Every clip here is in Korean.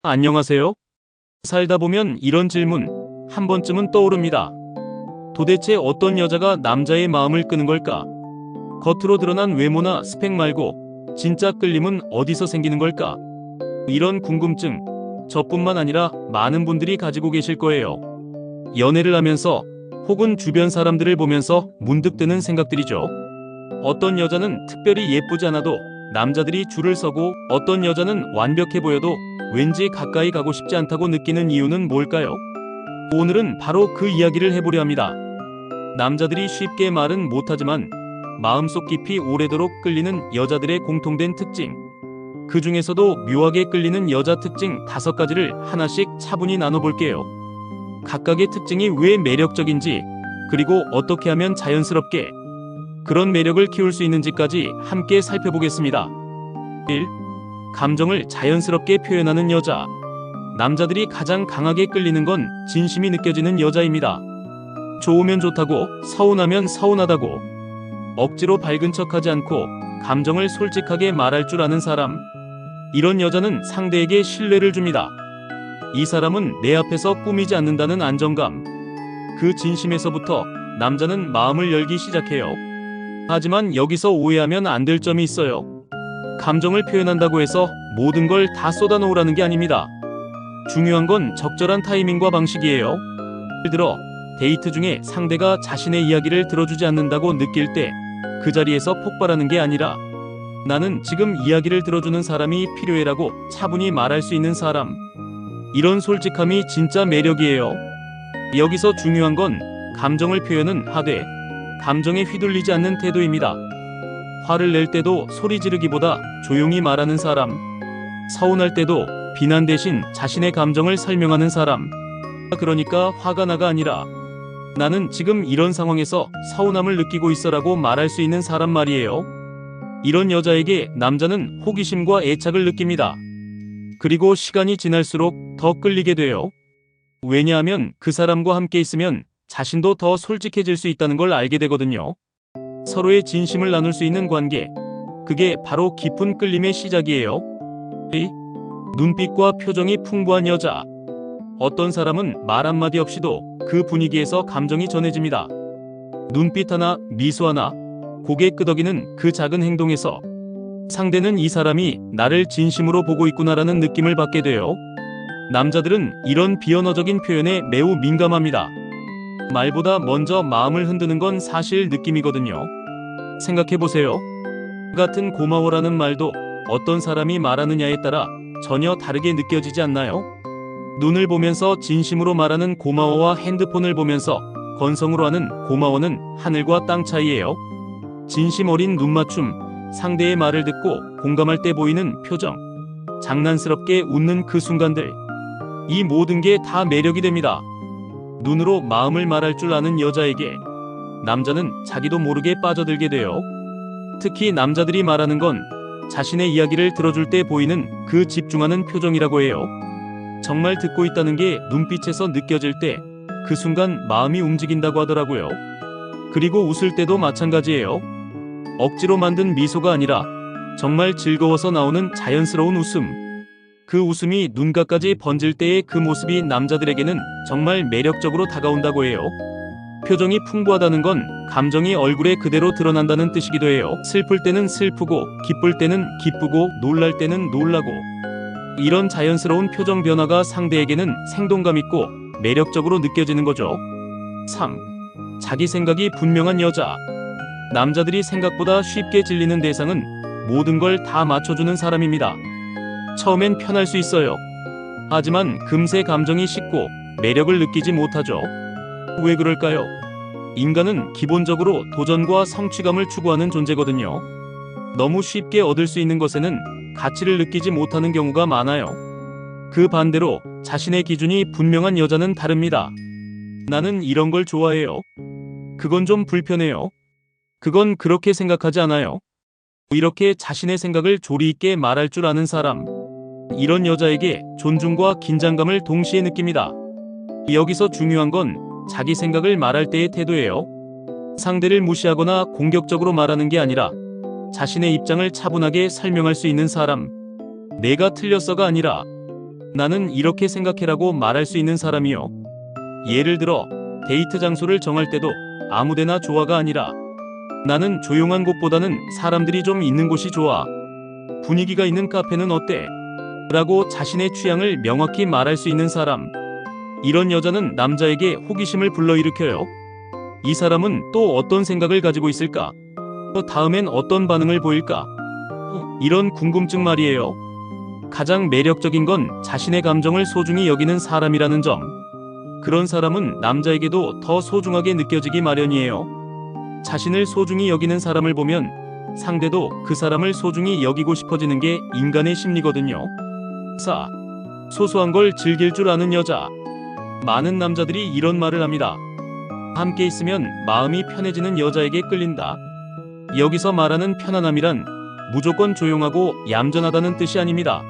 안녕하세요. 살다 보면 이런 질문 한 번쯤은 떠오릅니다. 도대체 어떤 여자가 남자의 마음을 끄는 걸까? 겉으로 드러난 외모나 스펙 말고 진짜 끌림은 어디서 생기는 걸까? 이런 궁금증 저뿐만 아니라 많은 분들이 가지고 계실 거예요. 연애를 하면서 혹은 주변 사람들을 보면서 문득 드는 생각들이죠. 어떤 여자는 특별히 예쁘지 않아도 남자들이 줄을 서고, 어떤 여자는 완벽해 보여도 왠지 가까이 가고 싶지 않다고 느끼는 이유는 뭘까요? 오늘은 바로 그 이야기를 해보려 합니다. 남자들이 쉽게 말은 못하지만 마음속 깊이 오래도록 끌리는 여자들의 공통된 특징, 그 중에서도 묘하게 끌리는 여자 특징 5가지를 하나씩 차분히 나눠볼게요. 각각의 특징이 왜 매력적인지, 그리고 어떻게 하면 자연스럽게 그런 매력을 키울 수 있는지까지 함께 살펴보겠습니다. 1. 감정을 자연스럽게 표현하는 여자. 남자들이 가장 강하게 끌리는 건 진심이 느껴지는 여자입니다. 좋으면 좋다고, 서운하면 서운하다고, 억지로 밝은 척하지 않고 감정을 솔직하게 말할 줄 아는 사람. 이런 여자는 상대에게 신뢰를 줍니다. 이 사람은 내 앞에서 꾸미지 않는다는 안정감. 그 진심에서부터 남자는 마음을 열기 시작해요. 하지만 여기서 오해하면 안 될 점이 있어요. 감정을 표현한다고 해서 모든 걸 다 쏟아놓으라는 게 아닙니다. 중요한 건 적절한 타이밍과 방식이에요. 예를 들어 데이트 중에 상대가 자신의 이야기를 들어주지 않는다고 느낄 때 그 자리에서 폭발하는 게 아니라, 나는 지금 이야기를 들어주는 사람이 필요해라고 차분히 말할 수 있는 사람. 이런 솔직함이 진짜 매력이에요. 여기서 중요한 건 감정을 표현은 하되 감정에 휘둘리지 않는 태도입니다. 화를 낼 때도 소리 지르기보다 조용히 말하는 사람. 서운할 때도 비난 대신 자신의 감정을 설명하는 사람. 그러니까 화가 나가 아니라, 나는 지금 이런 상황에서 서운함을 느끼고 있어라고 말할 수 있는 사람 말이에요. 이런 여자에게 남자는 호기심과 애착을 느낍니다. 그리고 시간이 지날수록 더 끌리게 돼요. 왜냐하면 그 사람과 함께 있으면 자신도 더 솔직해질 수 있다는 걸 알게 되거든요. 서로의 진심을 나눌 수 있는 관계, 그게 바로 깊은 끌림의 시작이에요. 2. 눈빛과 표정이 풍부한 여자. 어떤 사람은 말 한마디 없이도 그 분위기에서 감정이 전해집니다. 눈빛 하나, 미소 하나, 고개 끄덕이는 그 작은 행동에서 상대는 이 사람이 나를 진심으로 보고 있구나라는 느낌을 받게 돼요. 남자들은 이런 비언어적인 표현에 매우 민감합니다. 말보다 먼저 마음을 흔드는 건 사실 느낌이거든요. 생각해보세요. 같은 고마워라는 말도 어떤 사람이 말하느냐에 따라 전혀 다르게 느껴지지 않나요? 눈을 보면서 진심으로 말하는 고마워와 핸드폰을 보면서 건성으로 하는 고마워는 하늘과 땅 차이예요. 진심 어린 눈맞춤, 상대의 말을 듣고 공감할 때 보이는 표정, 장난스럽게 웃는 그 순간들, 이 모든 게 다 매력이 됩니다. 눈으로 마음을 말할 줄 아는 여자에게 남자는 자기도 모르게 빠져들게 돼요. 특히 남자들이 말하는 건 자신의 이야기를 들어줄 때 보이는 그 집중하는 표정이라고 해요. 정말 듣고 있다는 게 눈빛에서 느껴질 때 그 순간 마음이 움직인다고 하더라고요. 그리고 웃을 때도 마찬가지예요. 억지로 만든 미소가 아니라 정말 즐거워서 나오는 자연스러운 웃음. 그 웃음이 눈가까지 번질 때의 그 모습이 남자들에게는 정말 매력적으로 다가온다고 해요. 표정이 풍부하다는 건 감정이 얼굴에 그대로 드러난다는 뜻이기도 해요. 슬플 때는 슬프고, 기쁠 때는 기쁘고, 놀랄 때는 놀라고. 이런 자연스러운 표정 변화가 상대에게는 생동감 있고 매력적으로 느껴지는 거죠. 3. 자기 생각이 분명한 여자. 남자들이 생각보다 쉽게 질리는 대상은 모든 걸 다 맞춰주는 사람입니다. 처음엔 편할 수 있어요. 하지만 금세 감정이 식고 매력을 느끼지 못하죠. 왜 그럴까요? 인간은 기본적으로 도전과 성취감을 추구하는 존재거든요. 너무 쉽게 얻을 수 있는 것에는 가치를 느끼지 못하는 경우가 많아요. 그 반대로 자신의 기준이 분명한 여자는 다릅니다. 나는 이런 걸 좋아해요. 그건 좀 불편해요. 그건 그렇게 생각하지 않아요. 이렇게 자신의 생각을 조리 있게 말할 줄 아는 사람. 이런 여자에게 존중과 긴장감을 동시에 느낍니다. 여기서 중요한 건 자기 생각을 말할 때의 태도예요. 상대를 무시하거나 공격적으로 말하는 게 아니라 자신의 입장을 차분하게 설명할 수 있는 사람. 내가 틀렸어가 아니라, 나는 이렇게 생각해라고 말할 수 있는 사람이요. 예를 들어 데이트 장소를 정할 때도 아무데나 좋아가 아니라 나는 조용한 곳보다는 사람들이 좀 있는 곳이 좋아. 분위기가 있는 카페는 어때? 라고 자신의 취향을 명확히 말할 수 있는 사람. 이런 여자는 남자에게 호기심을 불러일으켜요. 이 사람은 또 어떤 생각을 가지고 있을까? 다음엔 어떤 반응을 보일까? 이런 궁금증 말이에요. 가장 매력적인 건 자신의 감정을 소중히 여기는 사람이라는 점. 그런 사람은 남자에게도 더 소중하게 느껴지기 마련이에요. 자신을 소중히 여기는 사람을 보면 상대도 그 사람을 소중히 여기고 싶어지는 게 인간의 심리거든요. 4. 소소한 걸 즐길 줄 아는 여자. 많은 남자들이 이런 말을 합니다. 함께 있으면 마음이 편해지는 여자에게 끌린다. 여기서 말하는 편안함이란 무조건 조용하고 얌전하다는 뜻이 아닙니다.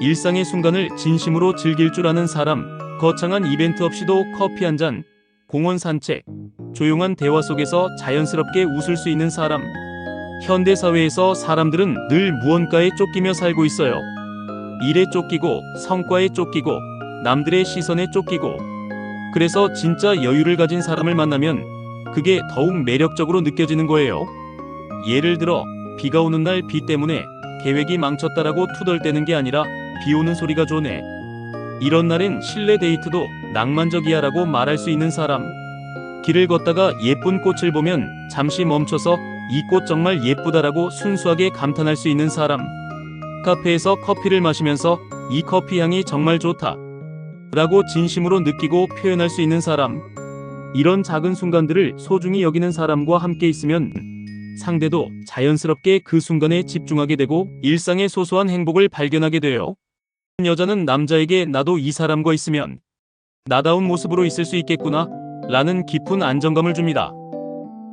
일상의 순간을 진심으로 즐길 줄 아는 사람, 거창한 이벤트 없이도 커피 한 잔, 공원 산책, 조용한 대화 속에서 자연스럽게 웃을 수 있는 사람. 현대 사회에서 사람들은 늘 무언가에 쫓기며 살고 있어요. 일에 쫓기고, 성과에 쫓기고, 남들의 시선에 쫓기고. 그래서 진짜 여유를 가진 사람을 만나면 그게 더욱 매력적으로 느껴지는 거예요. 예를 들어 비가 오는 날 비 때문에 계획이 망쳤다라고 투덜대는 게 아니라 비 오는 소리가 좋네. 이런 날엔 실내 데이트도 낭만적이야라고 말할 수 있는 사람. 길을 걷다가 예쁜 꽃을 보면 잠시 멈춰서 이 꽃 정말 예쁘다라고 순수하게 감탄할 수 있는 사람. 카페에서 커피를 마시면서 이 커피 향이 정말 좋다 라고 진심으로 느끼고 표현할 수 있는 사람. 이런 작은 순간들을 소중히 여기는 사람과 함께 있으면 상대도 자연스럽게 그 순간에 집중하게 되고 일상의 소소한 행복을 발견하게 돼요. 여자는 남자에게 나도 이 사람과 있으면 나다운 모습으로 있을 수 있겠구나 라는 깊은 안정감을 줍니다.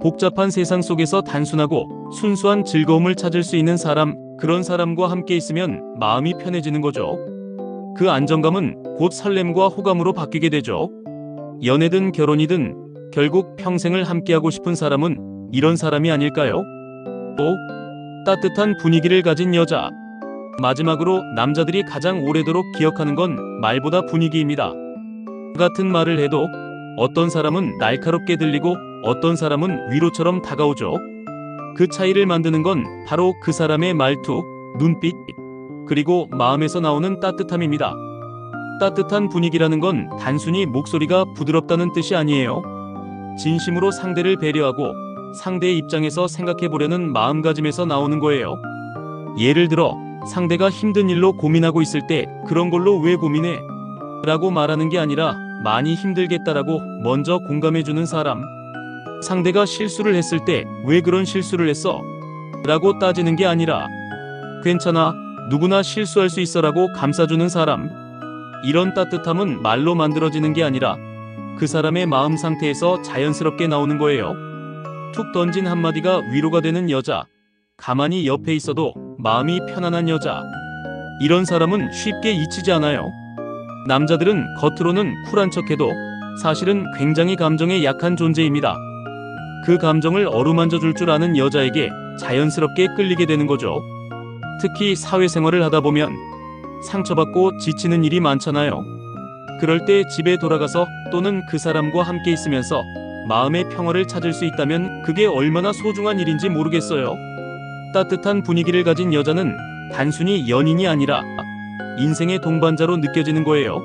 복잡한 세상 속에서 단순하고 순수한 즐거움을 찾을 수 있는 사람, 그런 사람과 함께 있으면 마음이 편해지는 거죠. 그 안정감은 곧 설렘과 호감으로 바뀌게 되죠. 연애든 결혼이든 결국 평생을 함께하고 싶은 사람은 이런 사람이 아닐까요? 또 따뜻한 분위기를 가진 여자. 마지막으로 남자들이 가장 오래도록 기억하는 건 말보다 분위기입니다. 같은 말을 해도 어떤 사람은 날카롭게 들리고 어떤 사람은 위로처럼 다가오죠. 그 차이를 만드는 건 바로 그 사람의 말투, 눈빛, 그리고 마음에서 나오는 따뜻함입니다. 따뜻한 분위기라는 건 단순히 목소리가 부드럽다는 뜻이 아니에요. 진심으로 상대를 배려하고 상대의 입장에서 생각해 보려는 마음가짐에서 나오는 거예요. 예를 들어 상대가 힘든 일로 고민하고 있을 때 그런 걸로 왜 고민해? 라고 말하는 게 아니라 많이 힘들겠다라고 먼저 공감해주는 사람. 상대가 실수를 했을 때 왜 그런 실수를 했어? 라고 따지는 게 아니라 괜찮아, 누구나 실수할 수 있어라고 감싸주는 사람. 이런 따뜻함은 말로 만들어지는 게 아니라 그 사람의 마음 상태에서 자연스럽게 나오는 거예요. 툭 던진 한마디가 위로가 되는 여자. 가만히 옆에 있어도 마음이 편안한 여자. 이런 사람은 쉽게 잊히지 않아요. 남자들은 겉으로는 쿨한 척해도 사실은 굉장히 감정에 약한 존재입니다. 그 감정을 어루만져 줄 줄 아는 여자에게 자연스럽게 끌리게 되는 거죠. 특히 사회생활을 하다 보면 상처받고 지치는 일이 많잖아요. 그럴 때 집에 돌아가서 또는 그 사람과 함께 있으면서 마음의 평화를 찾을 수 있다면 그게 얼마나 소중한 일인지 모르겠어요. 따뜻한 분위기를 가진 여자는 단순히 연인이 아니라 인생의 동반자로 느껴지는 거예요.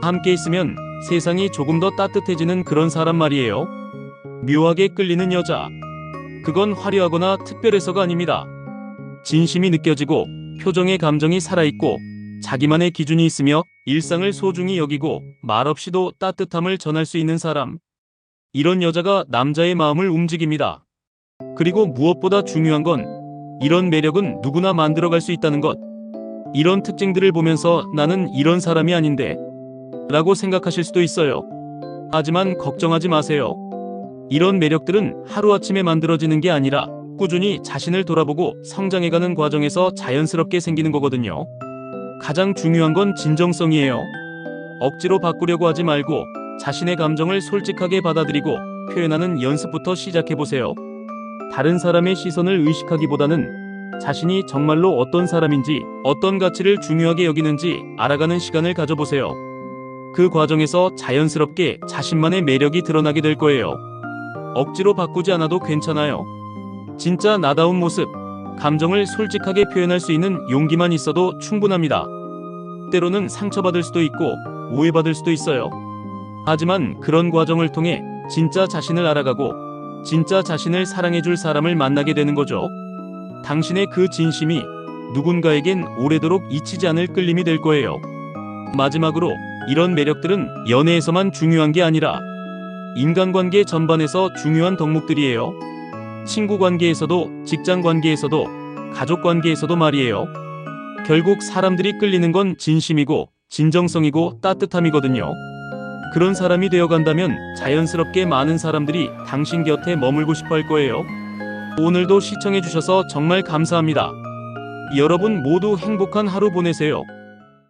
함께 있으면 세상이 조금 더 따뜻해지는 그런 사람 말이에요. 묘하게 끌리는 여자. 그건 화려하거나 특별해서가 아닙니다. 진심이 느껴지고 표정에 감정이 살아있고 자기만의 기준이 있으며 일상을 소중히 여기고 말없이도 따뜻함을 전할 수 있는 사람. 이런 여자가 남자의 마음을 움직입니다. 그리고 무엇보다 중요한 건 이런 매력은 누구나 만들어갈 수 있다는 것. 이런 특징들을 보면서 나는 이런 사람이 아닌데 라고 생각하실 수도 있어요. 하지만 걱정하지 마세요. 이런 매력들은 하루아침에 만들어지는 게 아니라 꾸준히 자신을 돌아보고 성장해가는 과정에서 자연스럽게 생기는 거거든요. 가장 중요한 건 진정성이에요. 억지로 바꾸려고 하지 말고 자신의 감정을 솔직하게 받아들이고 표현하는 연습부터 시작해보세요. 다른 사람의 시선을 의식하기보다는 자신이 정말로 어떤 사람인지, 어떤 가치를 중요하게 여기는지 알아가는 시간을 가져보세요. 그 과정에서 자연스럽게 자신만의 매력이 드러나게 될 거예요. 억지로 바꾸지 않아도 괜찮아요. 진짜 나다운 모습, 감정을 솔직하게 표현할 수 있는 용기만 있어도 충분합니다. 때로는 상처받을 수도 있고 오해받을 수도 있어요. 하지만 그런 과정을 통해 진짜 자신을 알아가고 진짜 자신을 사랑해줄 사람을 만나게 되는 거죠. 당신의 그 진심이 누군가에겐 오래도록 잊히지 않을 끌림이 될 거예요. 마지막으로 이런 매력들은 연애에서만 중요한 게 아니라 인간관계 전반에서 중요한 덕목들이에요. 친구 관계에서도, 직장 관계에서도, 가족 관계에서도 말이에요. 결국 사람들이 끌리는 건 진심이고 진정성이고 따뜻함이거든요. 그런 사람이 되어간다면 자연스럽게 많은 사람들이 당신 곁에 머물고 싶어 할 거예요. 오늘도 시청해주셔서 정말 감사합니다. 여러분 모두 행복한 하루 보내세요.